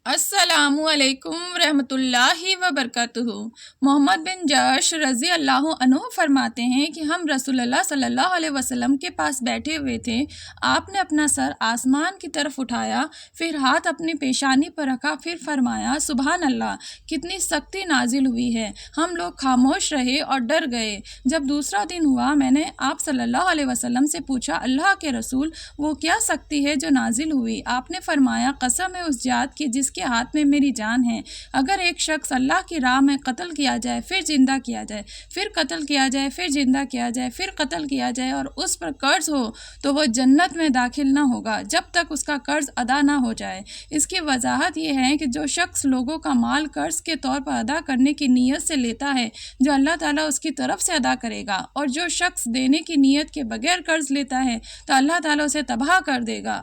السلام علیکم رحمۃ اللہ وبرکاتہ۔ محمد بن جعش رضی اللہ عنہ فرماتے ہیں کہ ہم رسول اللہ صلی اللہ علیہ وسلم کے پاس بیٹھے ہوئے تھے۔ آپ نے اپنا سر آسمان کی طرف اٹھایا، پھر ہاتھ اپنی پیشانی پر رکھا، پھر فرمایا سبحان اللہ، کتنی سختی نازل ہوئی ہے۔ ہم لوگ خاموش رہے اور ڈر گئے۔ جب دوسرا دن ہوا، میں نے آپ صلی اللہ علیہ وسلم سے پوچھا، اللہ کے رسول، وہ کیا سختی ہے جو نازل ہوئی؟ آپ نے فرمایا، قسم ہے اس ذات کی جس کے ہاتھ میں میری جان ہے، اگر ایک شخص اللہ کی راہ میں قتل کیا جائے، پھر زندہ کیا جائے، پھر قتل کیا جائے، پھر زندہ کیا جائے، پھر قتل کیا جائے اور اس پر قرض ہو تو وہ جنت میں داخل نہ ہوگا جب تک اس کا قرض ادا نہ ہو جائے۔ اس کی وضاحت یہ ہے کہ جو شخص لوگوں کا مال قرض کے طور پر ادا کرنے کی نیت سے لیتا ہے، جو اللہ تعالیٰ اس کی طرف سے ادا کرے گا، اور جو شخص دینے کی نیت کے بغیر قرض لیتا ہے تو اللہ تعالیٰ اسے تباہ کر دے گا۔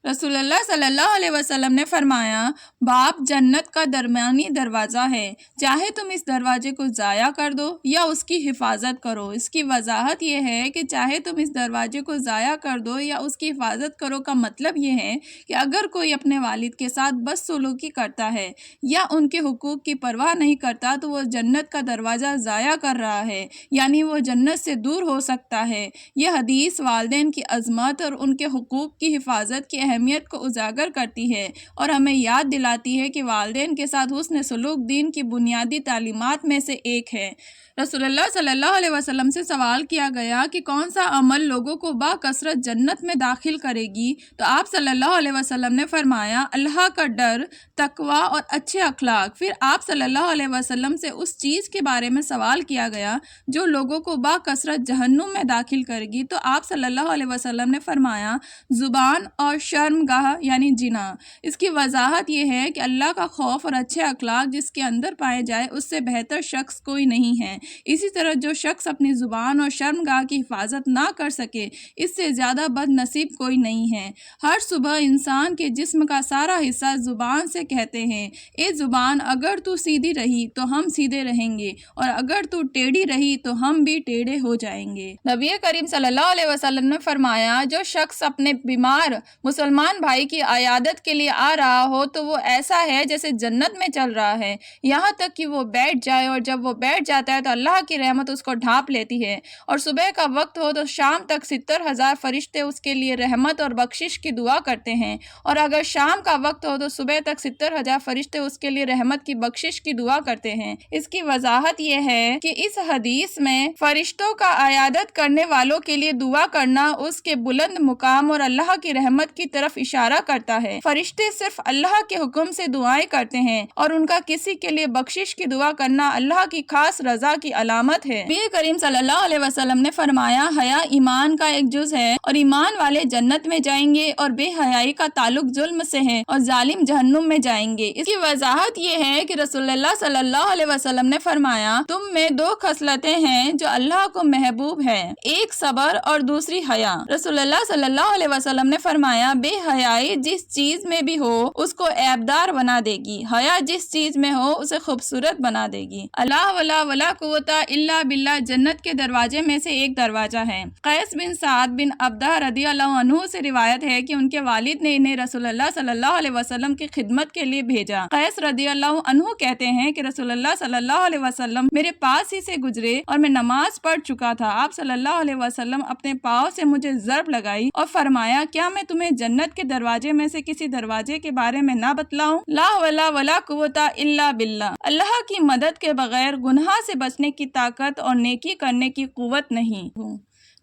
رسول اللہ صلی اللہ علیہ وسلم نے فرمایا، باب جنت کا درمیانی دروازہ ہے، چاہے تم اس دروازے کو ضائع کر دو یا اس کی حفاظت کرو۔ اس کی وضاحت یہ ہے کہ چاہے تم اس دروازے کو ضائع کر دو یا اس کی حفاظت کرو کا مطلب یہ ہے کہ اگر کوئی اپنے والد کے ساتھ بدسلوکی کرتا ہے یا ان کے حقوق کی پرواہ نہیں کرتا تو وہ جنت کا دروازہ ضائع کر رہا ہے، یعنی وہ جنت سے دور ہو سکتا ہے۔ یہ حدیث والدین کی عظمت اور ان کے حقوق کی حفاظت کی اہمیت کو اجاگر کرتی ہے اور ہمیں یاد دلاتی ہے کہ والدین کے ساتھ حسن سلوک دین کی بنیادی تعلیمات میں سے ایک ہے۔ رسول اللہ صلی اللہ علیہ وسلم سے سوال کیا گیا کہ کون سا عمل لوگوں کو باکثرت جنت میں داخل کرے گی، تو آپ صلی اللہ علیہ وسلم نے فرمایا، اللہ کا ڈر، تقوی اور اچھے اخلاق۔ پھر آپ صلی اللہ علیہ وسلم سے اس چیز کے بارے میں سوال کیا گیا جو لوگوں کو باکثرت جہنم میں داخل کرے گی، تو آپ صلی اللہ علیہ وسلم نے فرمایا، زبان اور شرمگاہ یعنی جنا۔ اس کی وضاحت یہ ہے کہ اللہ کا خوف اور اچھے اخلاق جس کے اندر پائے جائے اس سے بہتر شخص کوئی نہیں ہے۔ اسی طرح جو شخص اپنی زبان اور شرمگاہ کی حفاظت نہ کر سکے، اس سے زیادہ بد نصیب کوئی نہیں ہے۔ ہر صبح انسان کے جسم کا سارا حصہ زبان سے کہتے ہیں، اے زبان، اگر تو سیدھی رہی تو ہم سیدھے رہیں گے، اور اگر تو ٹیڑھی رہی تو ہم بھی ٹیڑھے ہو جائیں گے۔ نبی کریم صلی اللہ علیہ وسلم نے فرمایا، جو شخص اپنے بیمار مسلمان بھائی کی عیادت کے لیے آ رہا ہو تو وہ ایسا ہے جیسے جنت میں چل رہا ہے، یہاں تک کہ وہ بیٹھ جائے، اور جب وہ بیٹھ جاتا ہے تو اللہ کی رحمت اس کو ڈھانپ لیتی ہے، اور صبح کا وقت ہو تو شام تک 70,000 فرشتے اس کے لیے رحمت اور بخشش کی دعا کرتے ہیں، اور اگر شام کا وقت ہو تو صبح تک 70,000 فرشتے اس کے لیے رحمت کی بخشش کی دعا کرتے ہیں۔ اس کی وضاحت یہ ہے کہ اس حدیث میں فرشتوں کا عیادت کرنے والوں کے لیے دعا کرنا اس کے بلند مقام اور اللہ کی رحمت کی طرف اشارہ کرتا ہے۔ فرشتے صرف اللہ کے حکم سے دعائیں کرتے ہیں، اور ان کا کسی کے لیے بخشش کی دعا کرنا اللہ کی خاص رضا کی علامت ہے۔ نبی کریم صلی اللہ علیہ وسلم نے فرمایا، حیا ایمان کا ایک جز ہے، اور ایمان والے جنت میں جائیں گے، اور بے حیائی کا تعلق ظلم سے ہے، اور ظالم جہنم میں جائیں گے۔ اس کی وضاحت یہ ہے کہ رسول اللہ صلی اللہ علیہ وسلم نے فرمایا، تم میں دو خصلتیں ہیں جو اللہ کو محبوب ہے، ایک صبر اور دوسری حیا۔ رسول اللہ صلی اللہ علیہ وسلم نے فرمایا، بے حیائی جس چیز میں بھی ہو اس کو عیبدار بنا دے گی، حیا جس چیز میں ہو اسے خوبصورت بنا دے گی۔ اللہ ولا قوت الا باللہ جنت کے دروازے میں سے ایک دروازہ ہے۔ قیس بن سعد بن عبدہ رضی اللہ عنہ سے روایت ہے کہ ان کے والد نے انہیں رسول اللہ صلی اللہ علیہ وسلم کی خدمت کے لیے بھیجا۔ قیس رضی اللہ عنہ کہتے ہیں کہ رسول اللہ صلی اللہ علیہ وسلم میرے پاس ہی سے گزرے اور میں نماز پڑھ چکا تھا۔ آپ صلی اللہ علیہ وسلم اپنے پاؤں سے مجھے ضرب لگائی اور فرمایا، کیا میں تمہیں جنت کے دروازے میں سے کسی دروازے کے بارے میں نہ بتلاؤں؟ لا حول ولا قوت الا باللہ، اللہ کی مدد کے بغیر گناہ سے بچنے کی طاقت اور نیکی کرنے کی قوت نہیں۔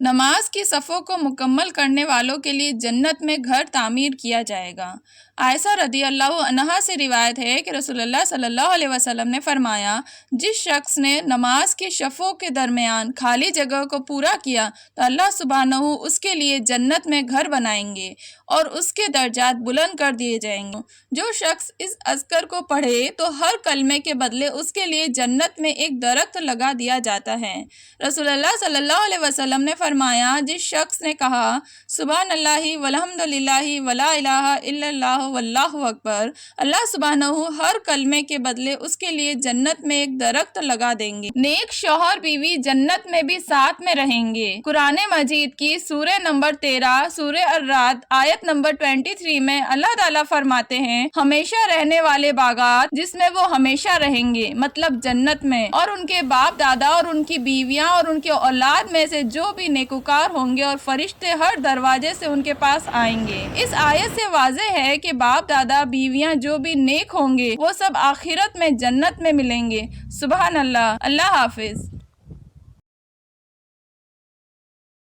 نماز کی صفوں کو مکمل کرنے والوں کے لیے جنت میں گھر تعمیر کیا جائے گا۔ عائشہ رضی اللہ عنہا سے روایت ہے کہ رسول اللہ صلی اللہ علیہ وسلم نے فرمایا، جس شخص نے نماز کی صفوں کے درمیان خالی جگہ کو پورا کیا تو اللہ سبحانہ اس کے لیے جنت میں گھر بنائیں گے اور اس کے درجات بلند کر دیے جائیں گے۔ جو شخص اس اذکر کو پڑھے تو ہر کلمے کے بدلے اس کے لیے جنت میں ایک درخت لگا دیا جاتا ہے۔ رسول اللہ صلی اللہ علیہ وسلم نے فرمایا، جس شخص نے کہا سبحان اللہ والحمد للہ ولا الہ الا اللہ واللہ اکبر، اللہ سبحانہ ہر کلمے کے بدلے اس کے لیے جنت میں ایک درخت لگا دیں گے۔ نیک شوہر بیوی جنت میں بھی ساتھ میں رہیں گے۔ قرآن مجید کی سورہ نمبر 13 سورہ الرعد آیت نمبر 23 میں اللہ تعالیٰ فرماتے ہیں ہمیشہ رہنے والے باغات جس میں وہ ہمیشہ رہیں گے، مطلب جنت میں، اور ان کے باپ دادا اور ان کی بیویاں اور ان کے اولاد میں سے جو بھی نیکوکار ہوں گے، اور فرشتے ہر دروازے سے ان کے پاس آئیں گے۔ اس آیت سے واضح ہے کہ باپ دادا بیویاں جو بھی نیک ہوں گے وہ سب آخرت میں جنت میں ملیں گے۔ سبحان اللہ۔ اللہ حافظ۔